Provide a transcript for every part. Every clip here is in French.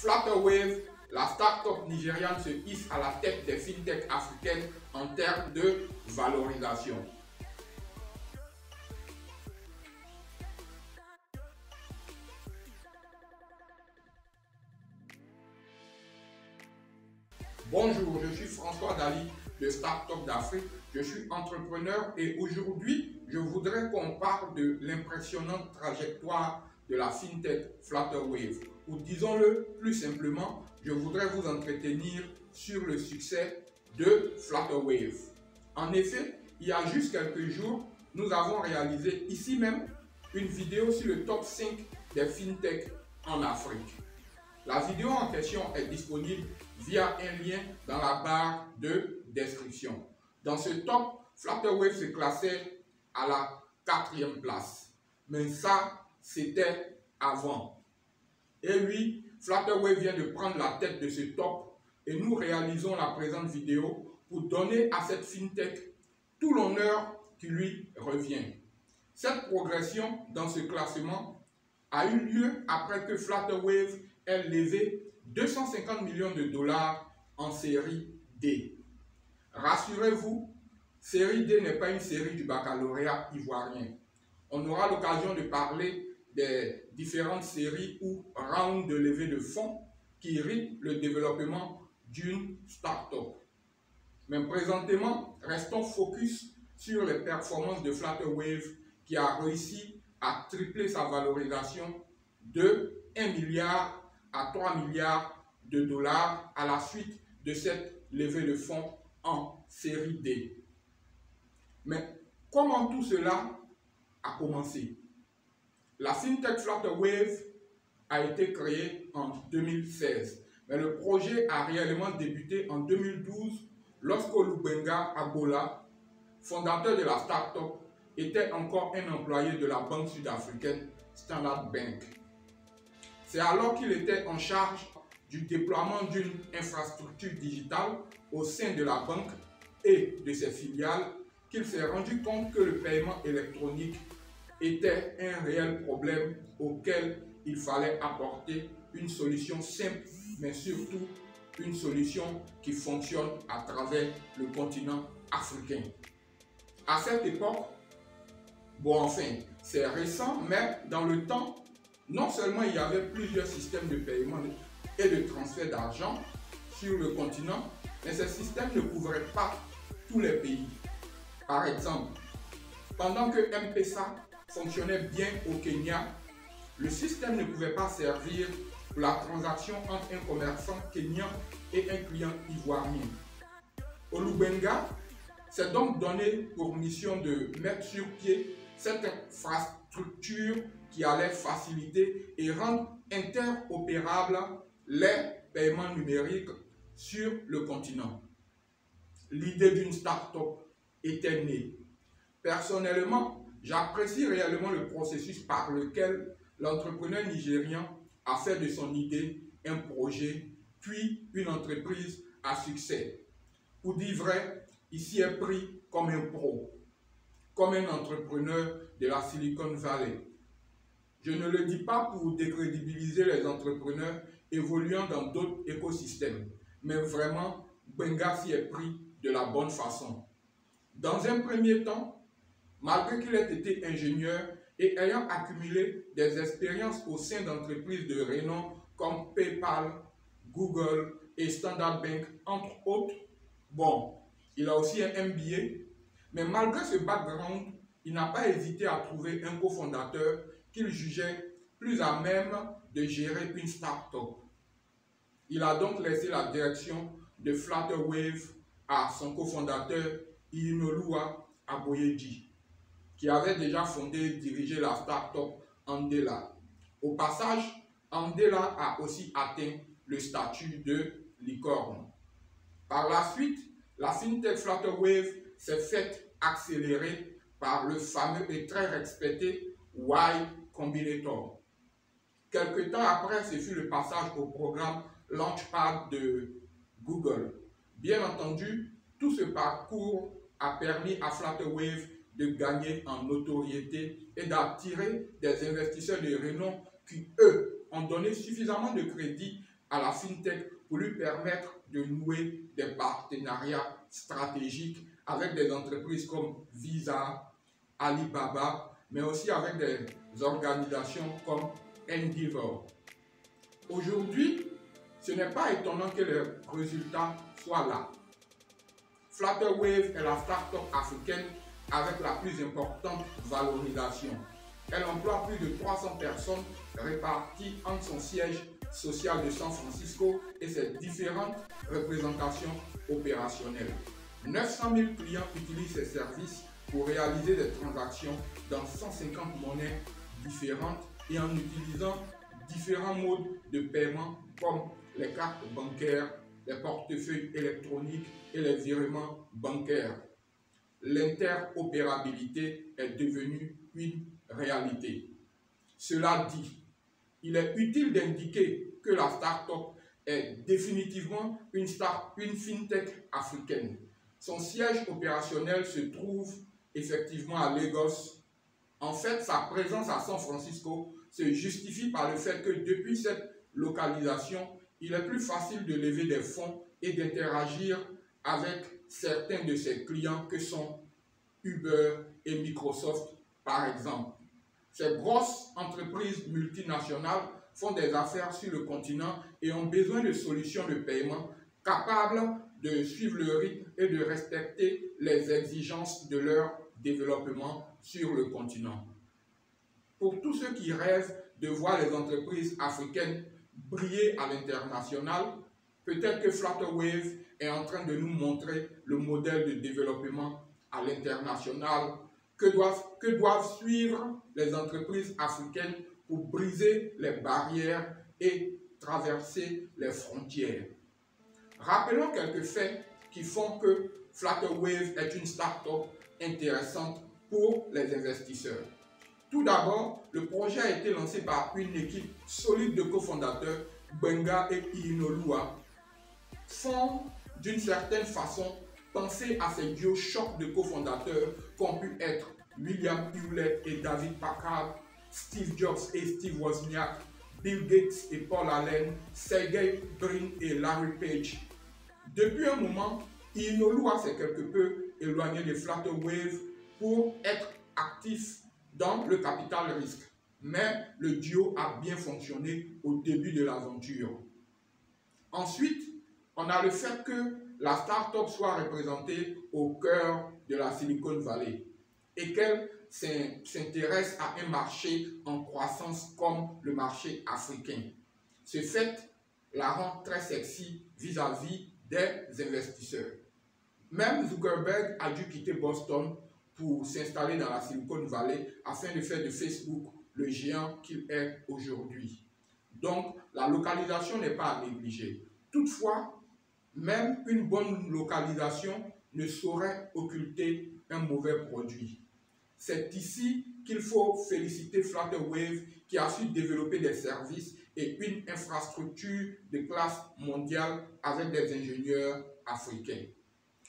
Flutterwave, la start-up nigériane se hisse à la tête des fintechs africaines en termes de valorisation. Bonjour, je suis François Dali de Startup d'Afrique. Je suis entrepreneur et aujourd'hui, je voudrais qu'on parle de l'impressionnante trajectoire de la fintech Flutterwave. Ou disons-le plus simplement, je voudrais vous entretenir sur le succès de Flutterwave. En effet, il y a juste quelques jours, nous avons réalisé ici même une vidéo sur le top 5 des fintechs en Afrique. La vidéo en question est disponible via un lien dans la barre de description. Dans ce top, Flutterwave se classait à la 4e place. Mais ça, c'était avant. Et oui, Flutterwave vient de prendre la tête de ce top et nous réalisons la présente vidéo pour donner à cette fintech tout l'honneur qui lui revient. Cette progression dans ce classement a eu lieu après que Flutterwave ait levé 250 millions de dollars en série D. Rassurez-vous, série D n'est pas une série du baccalauréat ivoirien. On aura l'occasion de parler des différentes séries ou rounds de levée de fonds qui rythment le développement d'une start-up. Mais présentement, restons focus sur les performances de Flutterwave qui a réussi à tripler sa valorisation de 1 milliard à 3 milliards de dollars à la suite de cette levée de fonds en série D. Mais comment tout cela a commencé? La fintech Flutterwave a été créée en 2016, mais le projet a réellement débuté en 2012 lorsque Olubenga Agbola, fondateur de la start-up, était encore un employé de la banque sud-africaine Standard Bank. C'est alors qu'il était en charge du déploiement d'une infrastructure digitale au sein de la banque et de ses filiales qu'il s'est rendu compte que le paiement électronique était un réel problème auquel il fallait apporter une solution simple, mais surtout une solution qui fonctionne à travers le continent africain. À cette époque, c'est récent, mais dans le temps, non seulement il y avait plusieurs systèmes de paiement et de transfert d'argent sur le continent, mais ces systèmes ne couvraient pas tous les pays. Par exemple, pendant que M-Pesa fonctionnait bien au Kenya, le système ne pouvait pas servir pour la transaction entre un commerçant kenyan et un client ivoirien. Olubenga s'est donc donné pour mission de mettre sur pied cette infrastructure qui allait faciliter et rendre interopérables les paiements numériques sur le continent. L'idée d'une start-up était née. Personnellement, j'apprécie réellement le processus par lequel l'entrepreneur nigérien a fait de son idée un projet, puis une entreprise à succès. Pour dire vrai, ici est pris comme un pro, comme un entrepreneur de la Silicon Valley. Je ne le dis pas pour décrédibiliser les entrepreneurs évoluant dans d'autres écosystèmes, mais vraiment, Benga s'y est pris de la bonne façon. Dans un premier temps, malgré qu'il ait été ingénieur et ayant accumulé des expériences au sein d'entreprises de renom comme PayPal, Google et Standard Bank, entre autres, il a aussi un MBA, mais malgré ce background, il n'a pas hésité à trouver un cofondateur qu'il jugeait plus à même de gérer une start-up. Il a donc laissé la direction de Flutterwave à son cofondateur Iyinoloua Aboyeji, qui avait déjà fondé et dirigé la start-up Andela. Au passage, Andela a aussi atteint le statut de licorne. Par la suite, la fintech Flutterwave s'est faite accélérer par le fameux et très respecté Y Combinator. Quelque temps après, ce fut le passage au programme Launchpad de Google. Bien entendu, tout ce parcours a permis à Flutterwave de gagner en notoriété et d'attirer des investisseurs de renom qui, eux, ont donné suffisamment de crédit à la FinTech pour lui permettre de nouer des partenariats stratégiques avec des entreprises comme Visa, Alibaba, mais aussi avec des organisations comme Endeavor. Aujourd'hui, ce n'est pas étonnant que les résultats soient là. Flutterwave est la start-up africaine avec la plus importante valorisation. Elle emploie plus de 300 personnes réparties entre son siège social de San Francisco et ses différentes représentations opérationnelles. 900 000 clients utilisent ses services pour réaliser des transactions dans 150 monnaies différentes et en utilisant différents modes de paiement comme les cartes bancaires, les portefeuilles électroniques et les virements bancaires. L'interopérabilité est devenue une réalité. Cela dit, il est utile d'indiquer que la start-up est définitivement une fintech africaine. Son siège opérationnel se trouve effectivement à Lagos. En fait, sa présence à San Francisco se justifie par le fait que depuis cette localisation, il est plus facile de lever des fonds et d'interagir avec certains de ses clients que sont Uber et Microsoft, par exemple. Ces grosses entreprises multinationales font des affaires sur le continent et ont besoin de solutions de paiement capables de suivre le rythme et de respecter les exigences de leur développement sur le continent. Pour tous ceux qui rêvent de voir les entreprises africaines briller à l'international, peut-être que Flutterwave est en train de nous montrer le modèle de développement à l'international que doivent suivre les entreprises africaines pour briser les barrières et traverser les frontières. Rappelons quelques faits qui font que Flutterwave est une start-up intéressante pour les investisseurs. Tout d'abord, le projet a été lancé par une équipe solide de cofondateurs, Gbenga et Iyinoluwa, font d'une certaine façon penser à ces duos chocs de cofondateurs qu'ont pu être William Hewlett et David Packard, Steve Jobs et Steve Wozniak, Bill Gates et Paul Allen, Sergey Brin et Larry Page. Depuis un moment, Iyinoluwa s'est quelque peu éloigné de Flutterwave pour être actif dans le capital risque. Mais le duo a bien fonctionné au début de l'aventure. Ensuite, on a le fait que la start-up soit représentée au cœur de la Silicon Valley et qu'elle s'intéresse à un marché en croissance comme le marché africain. Ce fait la rend très sexy vis-à-vis des investisseurs. Même Zuckerberg a dû quitter Boston pour s'installer dans la Silicon Valley afin de faire de Facebook le géant qu'il est aujourd'hui. Donc, la localisation n'est pas à négliger. Toutefois, même une bonne localisation ne saurait occulter un mauvais produit. C'est ici qu'il faut féliciter Flutterwave qui a su développer des services et une infrastructure de classe mondiale avec des ingénieurs africains.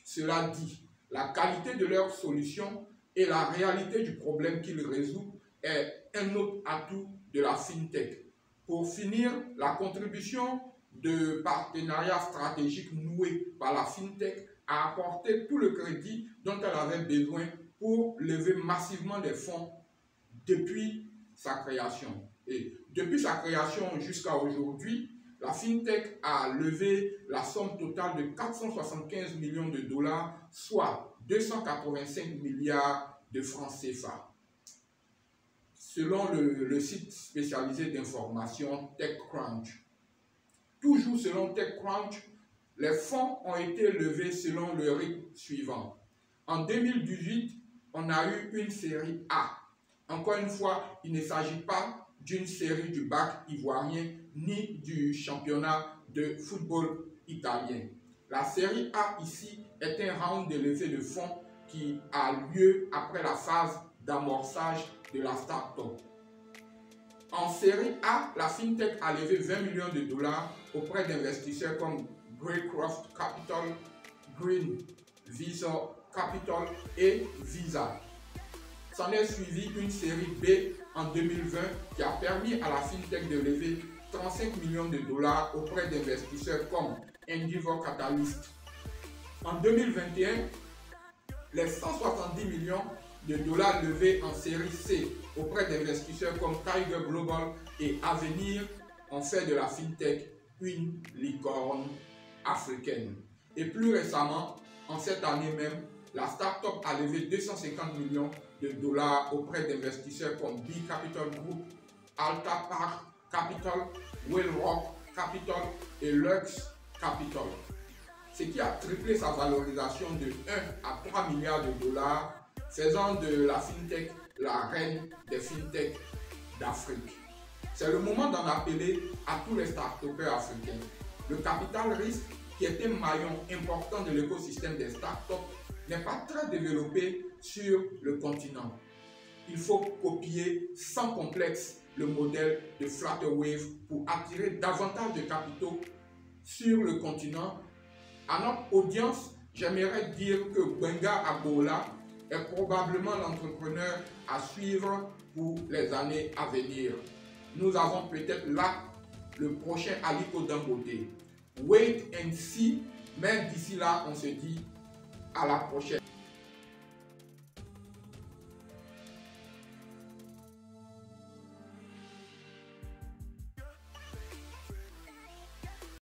Cela dit, la qualité de leurs solutions et la réalité du problème qu'ils résolvent est un autre atout de la FinTech. Pour finir, la contribution de partenariats stratégiques noués par la FinTech a apporté tout le crédit dont elle avait besoin pour lever massivement des fonds depuis sa création. Et depuis sa création jusqu'à aujourd'hui, la FinTech a levé la somme totale de 475 millions de dollars, soit 285 milliards de francs CFA. Selon le site spécialisé d'information TechCrunch. Toujours selon TechCrunch, les fonds ont été levés selon le rythme suivant. En 2018, on a eu une série A. Encore une fois, il ne s'agit pas d'une série du bac ivoirien ni du championnat de football italien. La série A ici est un round de levée de fonds qui a lieu après la phase d'amorçage de la start-up. En série A, la FinTech a levé 20 millions de dollars auprès d'investisseurs comme Greycroft Capital, Green Visa Capital et Visa. S'en est suivi une série B en 2020 qui a permis à la FinTech de lever 35 millions de dollars auprès d'investisseurs comme Endeavor Catalyst. En 2021, les 170 millions de dollars levés en série C auprès d'investisseurs comme Tiger Global et Avenir ont fait de la FinTech une licorne africaine. Et plus récemment, en cette année même, la start-up a levé 250 millions de dollars auprès d'investisseurs comme B Capital Group, Alta Park Capital, Whale Capital et Lux Capital. Ce qui a triplé sa valorisation de 1 à 3 milliards de dollars, faisant de la FinTech la reine des FinTech d'Afrique. C'est le moment d'en appeler à tous les start-upers africains. Le capital risque, qui est un maillon important de l'écosystème des start-up, n'est pas très développé sur le continent. Il faut copier sans complexe le modèle de Flutterwave pour attirer davantage de capitaux sur le continent. À notre audience, j'aimerais dire que Gbenga Agboola est probablement l'entrepreneur à suivre pour les années à venir. Nous avons peut-être là le prochain Aliko Dangote. Wait and see, mais d'ici là, on se dit à la prochaine.